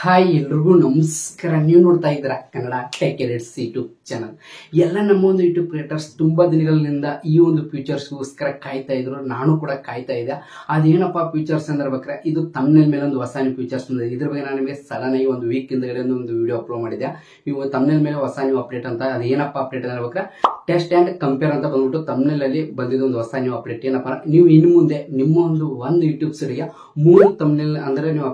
Hi ಎಲ್ರಿಗೂ ನಮಸ್ಕಾರ. ನೀವು ನೋಡ್ತಾ ಇದ್ದೀರಾ Kannada tech edits YouTube channel. ಎಲ್ಲ ನಮ್ಮ ಒಂದು ಯೂಟ್ಯೂಬ್ ಕ್ರಿಯೇಟರ್ಸ್ ತುಂಬಾ ದಿನಗಳಿಂದ ಈ ಒಂದು ಫೀಚರ್ಸ್ಗೋಸ್ಕರ ಕಾಯ್ತಾ ಇದ್ರು. ನಾನು ಕೂಡ ಕಾಯ್ತಾ ಇದ್ದೆ. ಅದೇನಪ್ಪ ಫೀಚರ್ಸ್ ಅಂದ್ರೆ ಬೇಕಾದ್ರೆ ಇದು ತಮ್ನೇಲ್ ಮೇಲೆ ಒಂದು ಹೊಸ ಫೀಚರ್ಸ್ ಬಂದಿದೆ. ಇದ್ರ ಬಗ್ಗೆ ನಾನು ನಿಮಗೆ ಸಡನ್ ಆಗಿ ಒಂದು ವೀಕ್ ಹಿಂದಗಡೆ ಒಂದು ವಿಡಿಯೋ ಅಪ್ಲೋಡ್ ಮಾಡಿದ್ದೆ. ಇವು ತಮ್ನೇಲ್ ಮೇಲೆ ಹೊಸ ನ್ಯೂ ಅಪ್ಡೇಟ್ ಅಂತ. ಅದೇನಪ್ಪ ಅಪ್ಡೇಟ್ ಅಂದ್ರೆ ಬೇಕಾದ್ರೆ ಟೆಸ್ಟ್ ಅಂಡ್ ಕಂಪೇರ್ ಅಂತ ಬಂದ್ಬಿಟ್ಟು ತಮ್ನೇಲ್ ಅಲ್ಲಿ ಬಂದಿದ್ದ ಒಂದು ಹೊಸ ನ್ಯೂ ಅಪ್ಡೇಟ್. ಏನಪ್ಪ ನೀವು ಇನ್ನು ಮುಂದೆ ನಿಮ್ಮ ಒಂದು ಯೂಟ್ಯೂಬ್ ಸರಿಗೆ 3 ತಮ್ನೇಲ್ ಅಂದ್ರೆ ನೀವು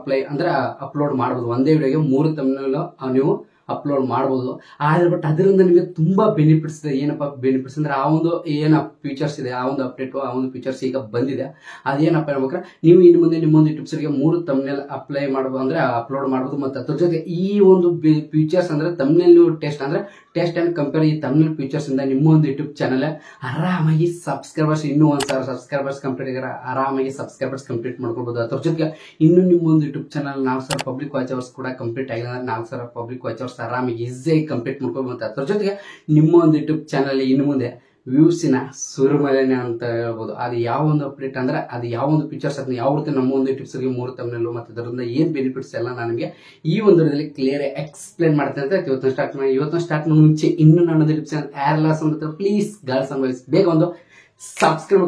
ಅಪ್ಲೋಡ್ ಮಾಡಬಹುದು. ಒಂದೇ ವಿಡಿಯೋಗೆ 3 ತಮ್ನೇಲ್ ನೀವು ಅಪ್ಲೋಡ್ ಮಾಡಬಹುದು. ಆದ್ರೆ ಬಟ್ ಅದರಿಂದ ನಿಮಗೆ ತುಂಬಾ ಬೆನಿಫಿಟ್ಸ್ ಇದೆ. ಏನಪ್ಪಾ ಬೆನಿಫಿಟ್ಸ್ ಅಂದ್ರೆ ಆ ಒಂದು ಏನ ಫೀಚರ್ಸ್ ಇದೆ, ಆ ಒಂದು ಅಪ್ಡೇಟ್, ಆ ಒಂದು ಫೀಚರ್ಸ್ ಈಗ ಬಂದಿದೆ. ಅದೇನಪ್ಪ ಹೇಳ್ಬೇಕ್ರೆ ನೀವು ಇನ್ನು ಮುಂದೆ ನಿಮ್ಮ ಒಂದು ಯೂಟ್ಯೂಬ್ ಸರಿಗೆ 3 ತಮ್ನೇಲ್ ಅಪ್ಲೈ ಮಾಡಬಹುದು ಅಂದ್ರೆ ಅಪ್ಲೋಡ್ ಮಾಡಬಹುದು. ಮತ್ತೆ ಅದ್ರ ಜೊತೆ ಈ ಒಂದು ಫೀಚರ್ಸ್ ಅಂದ್ರೆ ತಮ್ನೇಲ್ ನೀವು ಟೆಸ್ಟ್ ಅಂಡ್ ಕಂಪೇರ್ ಈ ತಮ್ನೇಲ್ ಫೀಚರ್ಸ್ ಇಂದ ನಿಮ್ಮ ಒಂದು ಯೂಟ್ಯೂಬ್ ಚಾನಲ್ ಆರಾಮಾಗಿ ಸಬ್ಸ್ಕ್ರೈಬರ್ಸ್ ಇನ್ನೂ 1000 ಸಬ್ಸ್ಕ್ರೈಬರ್ಸ್ ಕಂಪ್ಲೀಟ್ ಆಗಿರ ಆರಾಮಾಗಿ ಸಬ್ಸ್ಕ್ರೈಬರ್ಸ್ ಕಂಪ್ಲೀಟ್ ಮಾಡ್ಕೊಬಹುದು. ಅದ್ರ ಜೊತೆಗೆ ಇನ್ನು ನಿಮ್ಮ ಒಂದು YouTube channel 4000 public watch hours ಕೂಡ ಕಂಪ್ಲೀಟ್ ಆಗಿದೆ. 4000 ಪಬ್ಲಿಕ್ ವಾಚ್ ಅವರ್ಸ್ ಆರಾಮಾಗಿ ಈಸಿಯಾಗಿ ಕಂಪ್ಲೀಟ್ ಮಾಡ್ಕೊಬಹುದು. ಅದ್ರ ಜೊತೆಗೆ ನಿಮ್ಮ ಒಂದು ಯೂಟ್ಯೂಬ್ ಚಾನಲ್ ಇನ್ನು ಮುಂದೆ ವ್ಯೂಸಿನ ಸುರುಮಳೆನೆ ಅಂತ ಹೇಳ್ಬೋದು. ಅದು ಯಾವ ಒಂದು ಅಪ್ಡೇಟ್ ಅಂದ್ರೆ ಅದು ಯಾವ ಒಂದು ಫೀಚರ್ಸ್ ಅದನ್ನ ಯಾವ ರೀತಿ ನಮ್ಮ ಒಂದು ಯೂಟ್ಯೂಬ್ ಸರಿಗೆ 3 ತಮ್ನೇಲ್ ಮತ್ತೆ ಅದರಿಂದ ಏನ್ ಬೆನಿಫಿಟ್ಸ್ ಎಲ್ಲ ನಾನು ನಿಮಗೆ ಈ ಒಂದು ವಿಡಿಯೋದಲ್ಲಿ ಕ್ಲಿಯರ್ ಎಕ್ಸ್ಪ್ಲೇನ್ ಮಾಡ್ತೇನೆ ಅಂತ ಇವತ್ತು ಸ್ಟಾರ್ಟ್ ಮುಂಚೆ ಇನ್ನು ನನ್ನ ಯೂಟ್ಯೂಬ್ ಚಾನಲ್ ಯಾರೆಲ್ಲ ಸಂಬಂಧ ಪ್ಲೀಸ್ ಗರ್ಲ್ಸ್ ಅಂಡ್ ಬಾಯ್ಸ್ ಬೇಗ ಒಂದು ಸಬ್ಸ್ಕ್ರೈಬ್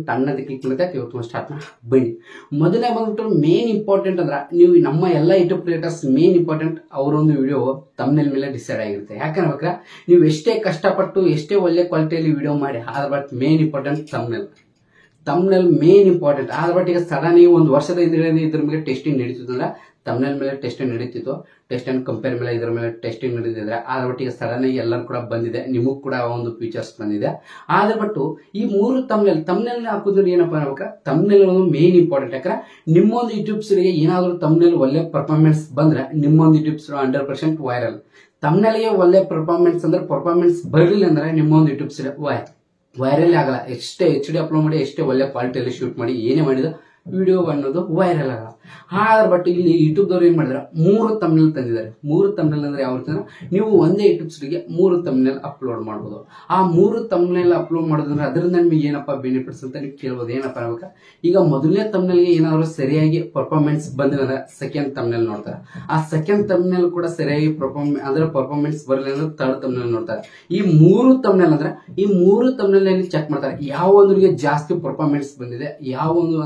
ತಣ್ಣದ ಕ್ಲಿಕ್ ಮಾಡುತ್ತೆ. ಇವತ್ತು ಸ್ಟಾರ್ಟ್ ಬನ್ನಿ. ಮೊದಲನೇ ಬಂದ್ಬಿಟ್ಟು ಮೇನ್ ಇಂಪಾರ್ಟೆಂಟ್ ಅಂದ್ರೆ ನೀವು ನಮ್ಮ ಎಲ್ಲ ಯೂಟ್ಯೂಬ್ ಕ್ರಿಯೇಟರ್ಸ್ ಮೇನ್ ಇಂಪಾರ್ಟೆಂಟ್ ಅವರೊಂದು ವಿಡಿಯೋ ತಮ್ನೇಲ್ ಮೇಲೆ ಡಿಸೈಡ್ ಆಗಿರುತ್ತೆ. ಯಾಕಂದ್ರೆ ನೀವು ಎಷ್ಟೇ ಕಷ್ಟಪಟ್ಟು ಎಷ್ಟೇ ಒಳ್ಳೆ ಕ್ವಾಲಿಟಿಯಲ್ಲಿ ವಿಡಿಯೋ ಮಾಡಿ ಆದ್ರೆ but main important thumbnail main important. ಆದ್ರೆ ಬಟ್ ಈಗ ಸಡನ್ ಆಗಿ ಒಂದು ವರ್ಷದ ಇದ್ರ ಮೇಲೆ ಟೆಸ್ಟಿಂಗ್ ನಡೀತಿದ್ರೆ ತಮ್ನೇಲ್ ಮೇಲೆ ಟೆಸ್ಟಿಂಗ್ ನಡೀತಿತ್ತು, ಟೆಸ್ಟ್ ಅಂಡ್ ಕಂಪೇರ್ ಮೇಲೆ ಇದ್ರ ಮೇಲೆ ಟೆಸ್ಟಿಂಗ್ ನಡೀತಿದ್ರೆ ಆದ್ರೆ ಬಟ್ ಈಗ ಸಡನ್ ಆಗಿ ಎಲ್ಲರೂ ಕೂಡ ಬಂದಿದೆ, ನಿಮಗ್ ಕೂಡ ಒಂದು ಫೀಚರ್ಸ್ ಬಂದಿದೆ. ಆದ್ರೆ ಬಟ್ ಈ 3 ತಮ್ನೇಲ್ ಹಾಕೋದ್ರ ಏನಪ್ಪಾ ಅನ್ಬೇಕ ತಮ್ನೇಲ್ ಮೇನ್ ಇಂಪಾರ್ಟೆಂಟ್. ಯಾಕಂದ್ರೆ ನಿಮ್ಮೊಂದು ಯೂಟ್ಯೂಬ್ ಸರಿಗೆ ಏನಾದ್ರು ತಮ್ನೇಲ್ ಒಳ್ಳೆ ಪರ್ಫಾರ್ಮೆನ್ಸ್ ಬಂದ್ರೆ ನಿಮ್ಮೊಂದು ಯೂಟ್ಯೂಬ್ 100% ವೈರಲ್. ತಮ್ನೇಲ್ಗೆ ಒಳ್ಳೆ ಪರ್ಫಾರ್ಮೆನ್ಸ್ ಅಂದ್ರೆ ಪರ್ಫಾರ್ಮೆನ್ಸ್ ಬರಲಿಲ್ಲ ಅಂದ್ರೆ ನಿಮ್ಮೊಂದು ಯೂಟ್ಯೂಬ್ ಸರಿ ವೈರಲ್ ಆಗಲ್ಲ. ಎಷ್ಟೇ HD ಅಪ್ಲೋಡ್ ಮಾಡಿ ಎಷ್ಟೇ ಒಳ್ಳೆ ಕ್ವಾಲಿಟಿಯಲ್ಲಿ ಶೂಟ್ ಮಾಡಿ ಏನೇ ಮಾಡಿದ ವಿಡಿಯೋ ಅನ್ನೋದು ವೈರಲ್ ಆಗಲ್ಲ. ಆದ್ರೆ ಬಟ್ ಇಲ್ಲಿ ಯೂಟ್ಯೂಬ್ ದವ್ರು ಏನ್ ಮಾಡಿದಾರೆ 3 ತಮ್ನೇಲ್ ತಂದಿದ್ದಾರೆ. 3 ತಮ್ನೇಲ್ ಅಂದ್ರೆ ಯಾವ ರೀತಿ ನೀವು ಒಂದೇ ಯೂಟ್ಯೂಬ್ ಸರಿಗೆ 3 ತಮ್ನೇಲ್ ಅಪ್ಲೋಡ್ ಮಾಡಬಹುದು. ಆ 3 ತಮ್ನೇಲ್ ಅಪ್ಲೋಡ್ ಮಾಡೋದಂದ್ರೆ ಅದರಿಂದ ನಿಮಗೆ ಏನಪ್ಪಾ ಬೆನಿಫಿಟ್ಸ್ ಅಂತ ನೀವು ಕೇಳ್ಬೋದು. ಏನಪ್ಪಾ ಅನ್ಬೇಕ ಈಗ ಮೊದಲನೇ ತಮ್ನೇಲ್ಗೆ ಏನಾದ್ರು ಸರಿಯಾಗಿ ಪರ್ಫಾರ್ಮೆನ್ಸ್ ಬಂದಿಲ್ಲ ಸೆಕೆಂಡ್ ತಮ್ನೇಲ್ ನೋಡ್ತಾರೆ. ಆ ಸೆಕೆಂಡ್ ತಮ್ನೇಲ್ ಕೂಡ ಸರಿಯಾಗಿ ಪರ್ಫಾರ್ಮೆನ್ಸ್ ಬರಲಿಲ್ಲ ಅಂದ್ರೆ ಥರ್ಡ್ ತಮ್ನೇಲ್ ನೋಡ್ತಾರೆ. ಈ 3 ತಮ್ನೇಲ್ ಅಂದ್ರೆ ಈ 3 ತಮ್ನೇಲ್ ಚೆಕ್ ಮಾಡ್ತಾರೆ ಯಾವ ಒಂದ್ರಿಗೆ ಜಾಸ್ತಿ ಪರ್ಫಾರ್ಮೆನ್ಸ್ ಬಂದಿದೆ, ಯಾವ ಒಂದು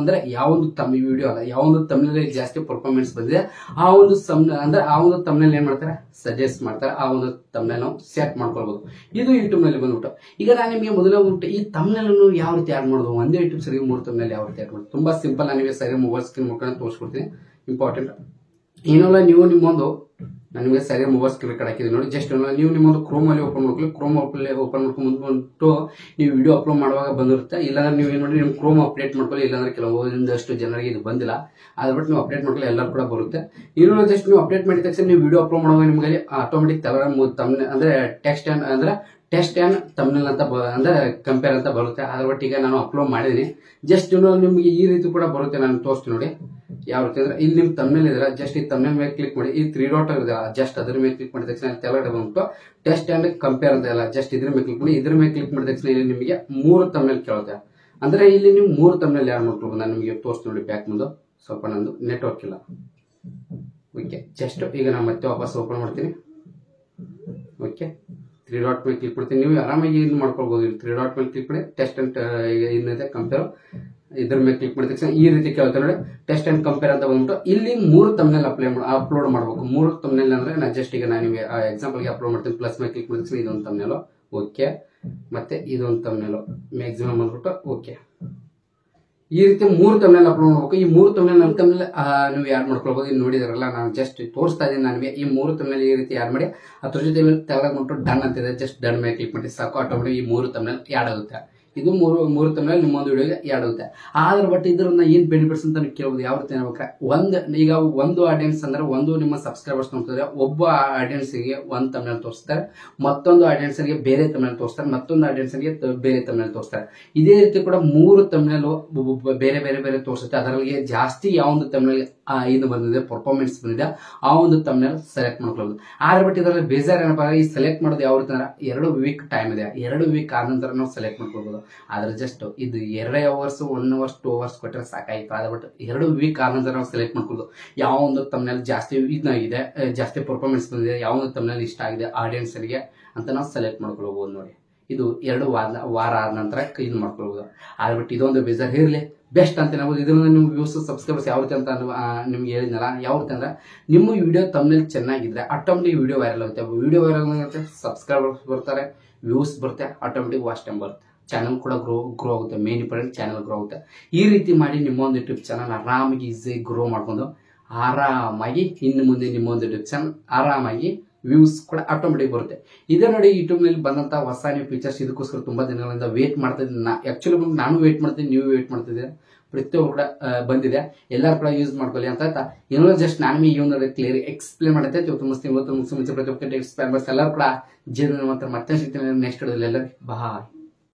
ವಿಡಿಯೋ ಅಲ್ಲ ಯಾವ ಒಂದು ತಮ್ನೇಲ್ ಜಾಸ್ತಿ ಪರ್ಫಾರ್ಮೆನ್ಸ್ ಬಂದಿದೆ ಆ ಒಂದು ತಮ್ನೇಲ್ ಏನ್ ಮಾಡ್ತಾರೆ ಸಜೆಸ್ಟ್ ಮಾಡ್ತಾರೆ. ಆ ಒಂದು ತಮ್ನೇಲ್ ನಾವು ಸೆಟ್ ಮಾಡ್ಕೊಳ್ಬಹುದು. ಇದು ಯೂಟ್ಯೂಬ್ ನಲ್ಲಿ ಬಂದ್ಬಿಟ್ಟು ಈಗ ನಾನು ನಿಮಗೆ ಮೊದಲೇ ಈ ತಮ್ನೇಲ್ ಅನ್ನು ಯಾವ ರೀತಿ ಆಡ್ ಮಾಡೋದು, ಒಂದೇ ಯೂಟ್ಯೂಬ್ ಸರಿಗೆ 3 ತಮ್ನೇಲ್ ಯಾವ ರೀತಿ ಆಡ್ ಮಾಡೋದು ತುಂಬಾ ಸಿಂಪಲ್. ನಾನು ನಿಮಗೆ ಸರಿ ಮೊಬೈಲ್ ಸ್ಕ್ರೀನ್ ಮುಖಾಂತರ ತೋರಿಸ್ಕೊಡ್ತೀನಿ. ಇಂಪಾರ್ಟೆಂಟ್ ಏನಲ್ಲ ನೀವು ನಿಮ್ಮೊಂದು ನಿಮಗೆ ಸರಿ ಮೊಬೈಲ್ ಸ್ಕ್ರೀನ್ ರೆಕಾರ್ಡ್ ಹಾಕಿದ್ದೀನಿ ನೋಡಿ. ಜಸ್ಟ್ ನೀವು ನಿಮ್ಮೊಂದು ಕ್ರೋಮ್ ಅಲ್ಲಿ ಓಪನ್ ಮಾಡ್ಕೊಳ್ಳಿ. ಕ್ರೋಮ್ ಓಪನ್ ಮಾಡ್ಕೊಂಡ್ಬಿಟ್ಟು ನೀವು ವಿಡಿಯೋ ಅಪ್ಲೋಡ್ ಮಾಡುವಾಗ ಬಂದಿರುತ್ತೆ. ಇಲ್ಲಾಂದ್ರೆ ನೀವು ಏನ್ ಮಾಡಿ ನಿಮ್ ಕ್ರೋಮ್ ಅಪ್ಡೇಟ್ ಮಾಡ್ಕೊಳ್ಳಿ. ಇಲ್ಲಾಂದ್ರೆ ಕೆಲವೊಂದಷ್ಟು ಜನರಿಗೆ ಇದು ಬಂದಿಲ್ಲ. ಅದ್ರ ಬಿಟ್ಟು ನೀವು ಅಪ್ಡೇಟ್ ಮಾಡ್ಕೊಳ್ಳಿ, ಎಲ್ಲರೂ ಕೂಡ ಬರುತ್ತೆ. ಇನ್ನೊಂದು ಜಸ್ಟ್ ನೀವು ಅಪ್ಡೇಟ್ ಮಾಡಿದ ತಕ್ಷಣ ನೀವು ವಿಡಿಯೋ ಅಪ್ಲೋಡ್ ಮಾಡುವಾಗ ನಿಮಗೆ ಆಟೋಮೆಟಿಕ್ ತಮ್ನೇಲ್ ಅಂದ್ರೆ ಟೆಸ್ಟ್ ಅಂಡ್ ತಮ್ನೇಲ್ ಅಂತ ಅಂದ್ರೆ ಕಂಪೇರ್ ಅಂತ ಬರುತ್ತೆ. ಅದ್ರ ಬಟ್ ಈಗ ನಾನು ಅಪ್ಲೋಡ್ ಮಾಡಿದೀನಿ. ಜಸ್ಟ್ ನಿಮ್ಗೆ ಈ ರೀತಿ ಕೂಡ ಬರುತ್ತೆ. ನಾನು ತೋರಿಸ್ತೀನಿ ನೋಡಿ ಯಾವ ರೀತಿ ಅಂದ್ರೆ ಇಲ್ಲಿ ನಿಮ್ ತಮ್ನೇಲ್ ಇದ್ರೆ ಜಸ್ಟ್ ಈ ತಮ್ನೇಲ್ ಮೇಲೆ ಕ್ಲಿಕ್ ಮಾಡಿ ಈ 3 ಡಾಟ್ ಇದೆ ಜಸ್ಟ್ ಅದ್ರ ಮೇಲೆ ಕ್ಲಿಕ್ ಮಾಡಿದ ತಕ್ಷಣ ತೆಳಗಡೆ ಬಂದ್ಬಿಟ್ಟು ಟೆಸ್ಟ್ ಅಂಡ್ ಕಂಪೇರ್ ಅಂತ ಇಲ್ಲ ಜಸ್ಟ್ ಇದ್ರ ಮೇಲೆ ಕ್ಲಿಕ್ ಮಾಡಿ. ಇದ್ರ ಮೇಲೆ ಕ್ಲಿಕ್ ಮಾಡಿದ ತಕ್ಷಣ ಇಲ್ಲಿ ನಿಮಗೆ 3 ತಮ್ನೇಲ್ ಕೇಳುತ್ತೆ. ಅಂದ್ರೆ ಇಲ್ಲಿ ನೀವು 3 ತಮ್ನೇಲ್ ಯಾರು ಮಾಡ್ಕೊಳ್ಬೋದು ನಾನು ನಿಮಗೆ ತೋರಿಸ್ತೀನಿ ನೋಡಿ. ಬ್ಯಾಕ್ ಮುಂದೆ ಸ್ವಲ್ಪ ನಂದು ನೆಟ್ವರ್ಕ್ ಇಲ್ಲ. ಓಕೆ ಜಸ್ಟ್ ಈಗ ನಾನು ಮತ್ತೆ ವಾಪಸ್ ಓಪನ್ ಮಾಡ್ತೀನಿ. ಓಕೆ 3 ಡಾಟ್ ಮೇಲೆ ಕ್ಲಿಕ್ ಮಾಡ್ತೀನಿ. ನೀವು ಆರಾಮಾಗಿ ಇದು ಮಾಡ್ಕೊಳ್ಬಹುದು. 3 ಡಾಟ್ ಮೇಲೆ ಕ್ಲಿಕ್ ಮಾಡಿ ಟೆಸ್ಟ್ ಅಂಡ್ ಏನಿದೆ ಕಂಪೇರ್ ಇದ್ರ ಮೇಲೆ ಕ್ಲಿಕ್ ಮಾಡಿದ ತಕ್ಷಣ ಈ ರೀತಿ ಕೇಳ್ತಾರೆ ನೋಡಿ ಟೆಸ್ಟ್ ಅಂಡ್ ಕಂಪೇರ್ ಅಂತ ಬಂದ್ಬಿಟ್ಟು ಇಲ್ಲಿ 3 ತಮ್ನೇಲ್ ಅಪ್ಲೋಡ್ ಮಾಡಬೇಕು. 3 ತಮ್ನೇಲ್ ಅಂದ್ರೆ ನಾನು ಜಸ್ಟ್ ಈಗ ನಾನು ನಿಮಗೆ ಎಕ್ಸಾಂಪಲ್ಗೆ ಅಪ್ಲೋಡ್ ಮಾಡ್ತೀನಿ. ಪ್ಲಸ್ ಮೇಲೆ ಕ್ಲಿಕ್ ಮಾಡಿದ ತಕ್ಷಣ ಇದೊಂದು ತಮ್ನೇಲ್ ಓಕೆ, ಮತ್ತೆ ಇದೊಂದು ತಮ್ನೇಲ್ ಮ್ಯಾಕ್ಸಿಮಮ್ ಬಂದ್ಬಿಟ್ಟು ಓಕೆ. ಈ ರೀತಿ 3 ತಮ್ನೇಲ್ ಅಪ್ಲೋಡ್ ಮಾಡಬೇಕು. ಈ 3 ತಮ್ನೇಲ್ ನೀವು ಯಾಡ್ ಮಾಡ್ಕೊಳ್ಬಹುದು. ಇಲ್ಲಿ ನೋಡಿದಾರಲ್ಲ ನಾನು ಜಸ್ಟ್ ತೋರಿಸ್ತಾ ಇದ್ದೀನಿ. ನನಗೆ ಈ 3 ತಮ್ನೇಲ್ ಈ ರೀತಿ ಯಾಡ್ ಮಾಡಿ ಅದ್ರ ಜೊತೆ ತೆಗೆದ್ಬಿಟ್ಟು ಡನ್ ಅಂತಿದೆ. ಜಸ್ಟ್ ಡನ್ ಮೇಲೆ ಕ್ಲಿಕ್ ಮಾಡಿ ಸಾಕು, ಆಟೋಮೆಟಿಕ್ ಈ 3 ತಮ್ನೇಲ್ ಯಾಡ್ ಆಗುತ್ತೆ. ಇದು 3 ತಮ್ನೇಲ್ ನಿಮ್ಮೊಂದು ವಿಡಿಯೋಗೆ ಯಾಡ್ ಆಗುತ್ತೆ. ಆದ್ರೆ ಬಟ್ ಇದರಿಂದ ಏನ್ ಬೆನಿಫಿಟ್ಸ್ ಅಂತ ನೀವು ಕೇಳಬಹುದು. ಯಾವ ರೀತಿ ಹೇಳ್ಬೇಕಾದ್ರೆ ಈಗ ಒಂದು ಆಡಿಯನ್ಸ್ ಅಂದ್ರೆ ಒಂದು ನಿಮ್ಮ ಸಬ್ಸ್ಕ್ರೈಬರ್ಸ್ ನೋಡ್ತಾರೆ. ಒಬ್ಬ ಆಡಿಯನ್ಸ್ ಗೆ ಒಂದು ತಮ್ನೇಲ್ ತೋರಿಸ್ತಾರೆ, ಮತ್ತೊಂದು ಆಡಿಯನ್ಸ್ ಗೆ ಬೇರೆ ತಮ್ನೇಲ್ ತೋರಿಸ್ತಾರೆ, ಮತ್ತೊಂದು ಆಡಿಯನ್ಸ್ ಗೆ ಬೇರೆ ತಮ್ನೇಲ್ ತೋರಿಸ್ತಾರೆ. ಇದೇ ರೀತಿ ಕೂಡ 3 ತಮ್ನೇಲ್ ಬೇರೆ ಬೇರೆ ಬೇರೆ ತೋರಿಸುತ್ತೆ. ಅದರಲ್ಲಿ ಜಾಸ್ತಿ ಯಾವ ಒಂದು ತಮ್ನೇಲ್ ಇದು ಬಂದಿದೆ, ಪರ್ಫಾರ್ಮೆನ್ಸ್ ಬಂದಿದೆ, ಆ ಒಂದು ತಮ್ಮನೇಲ್ ಸೆಲೆಕ್ಟ್ ಮಾಡ್ಕೊಳ್ಳೋದು. ಆದ್ರೆ ಬಟ್ ಇದರಲ್ಲಿ ಬೇಜಾರ್ ಏನಪ್ಪ, ಈ ಸೆಲೆಕ್ಟ್ ಮಾಡೋದು ಯಾವ ರೀತಿ ಅಂದ್ರೆ 2 ವೀಕ್ ಟೈಮ್ ಇದೆ. 2 ವೀಕ್ ಆದ ನಂತರ ನಾವು ಸೆಲೆಕ್ಟ್ ಮಾಡ್ಕೊಳ್ಬೋದು. ಆದ್ರೆ ಜಸ್ಟ್ ಇದು 2 ಅವರ್ಸ್ 1 ಅವರ್ಸ್ 2 ಅವರ್ಸ್ ಕೊಟ್ಟರೆ ಸಾಕಾಯ್ತು. ಆದ್ರೆ ಬಟ್ 2 ವೀಕ್ ಆದ ನಂತರ ನಾವು ಸೆಲೆಕ್ಟ್ ಮಾಡ್ಕೊಳ್ಳೋದು. ಯಾವ ಒಂದು ತಮ್ಮನೇಲ್ ಜಾಸ್ತಿ ಇದಾಗಿದೆ, ಜಾಸ್ತಿ ಪರ್ಫಾರ್ಮೆನ್ಸ್ ಬಂದಿದೆ, ಯಾವ ಒಂದು ತಮ್ಮನೇಲ್ ಇಷ್ಟ ಆಗಿದೆ ಆಡಿಯನ್ಸ್ಗೆ ಅಂತ ನಾವು ಸೆಲೆಕ್ಟ್ ಮಾಡ್ಕೊಳ್ಬಹುದು. ನೋಡಿ, ಇದು 2 ವಾರ ಆದ ನಂತರ ಇದು ಮಾಡ್ಕೊಳ್ಬಹುದು. ಆದ್ರೆ ಬಟ್ ಇದೊಂದು ಬೇಜಾರ್ ಇರಲಿ, ಬೆಸ್ಟ್ ಅಂತ ಹೇಳ್ಬೋದು. ಇದರಿಂದ ನೀವು ವ್ಯೂಸ್ ಸಬ್ಸ್ಕ್ರೈಬರ್ಸ್ ಯಾವ ರೀತಿ ಅಂತ ನಿಮ್ಗೆ ಹೇಳಿದ್ನಲ್ಲ, ಯಾವ ರೀತಿ ಅಂದ್ರೆ ನಿಮ್ಮ ವಿಡಿಯೋ ತಮ್ಮನೇಲ್ ಚೆನ್ನಾಗಿದ್ರೆ ಆಟೋಮೆಟಿಕ್ ವಿಡಿಯೋ ವೈರಲ್ ಆಗುತ್ತೆ. ವಿಡಿಯೋ ವೈರಲ್ ಆಗುತ್ತೆ, ಸಬ್ಸ್ಕ್ರೈಬರ್ಸ್ ಬರ್ತಾರೆ, ವ್ಯೂಸ್ ಬರುತ್ತೆ, ಆಟೋಮೆಟಿಕ್ ವಾಚ್ ಟೈಮ್ ಬರುತ್ತೆ, ಚಾನಲ್ ಕೂಡ ಗ್ರೋ ಆಗುತ್ತೆ. ಮೇನ್ ಇಂಪಾರ್ಟೆಂಟ್ ಚಾನಲ್ ಗ್ರೋ ಆಗುತ್ತೆ. ಈ ರೀತಿ ಮಾಡಿ ನಿಮ್ಮ ಒಂದು ಯೂಟ್ಯೂಬ್ ಚಾನಲ್ ಆರಾಮಾಗಿ ಈಸಿ ಗ್ರೋ ಮಾಡ್ಕೊಂಡು ಆರಾಮಾಗಿ ಇನ್ನು ಮುಂದೆ ನಿಮ್ಮ ಒಂದು ಯೂಟ್ಯೂಬ್ ಚಾನಲ್ ಆರಾಮಾಗಿ ವ್ಯೂಸ್ ಕೂಡ ಆಟೋಮೆಟಿಕ್ ಬರುತ್ತೆ. ಇದೇ ನೋಡಿ ಯೂಟ್ಯೂಬ್ ನಲ್ಲಿ ಬಂದಂತ ಹೊಸ ನೀವು ಫೀಚರ್ಸ್. ಇದಕ್ಕೋಸ್ಕರ ತುಂಬಾ ದಿನಗಳಿಂದ ವೇಟ್ ಮಾಡ್ತಾ ಇದ್ದೀನಿ. ಆಕ್ಚುಲಿ ನಾನು ವೇಟ್ ಮಾಡ್ತೀನಿ, ನೀವು ವೇಟ್ ಮಾಡ್ತಿದ್ದೀರಾ, ಪ್ರತಿಯೊಬ್ಬರು ಕೂಡ ಬಂದಿದೆ. ಎಲ್ಲರೂ ಕೂಡ ಯೂಸ್ ಮಾಡ್ಕೊಳ್ಳಿ ಅಂತ ಆಯ್ತಾ. ಏನೋ ಜಸ್ಟ್ ನಾನು ಈ ಒಂದು ಕ್ಲಿಯರ್ ಎಕ್ಸ್ಪ್ಲೇನ್ ಮಾಡುತ್ತೆ. ಇವತ್ತು ಮುಂಚೆ ಪ್ರತಿ ಒಬ್ಬರು ಎಲ್ಲರೂ ಕೂಡ ಜೀವನ ಮತ್ತೆ ಸಿಗ್ತೀನಿ ನೆಕ್ಸ್ಟ್ ಎಲ್ಲರಿಗೂ ಬಾಯ್.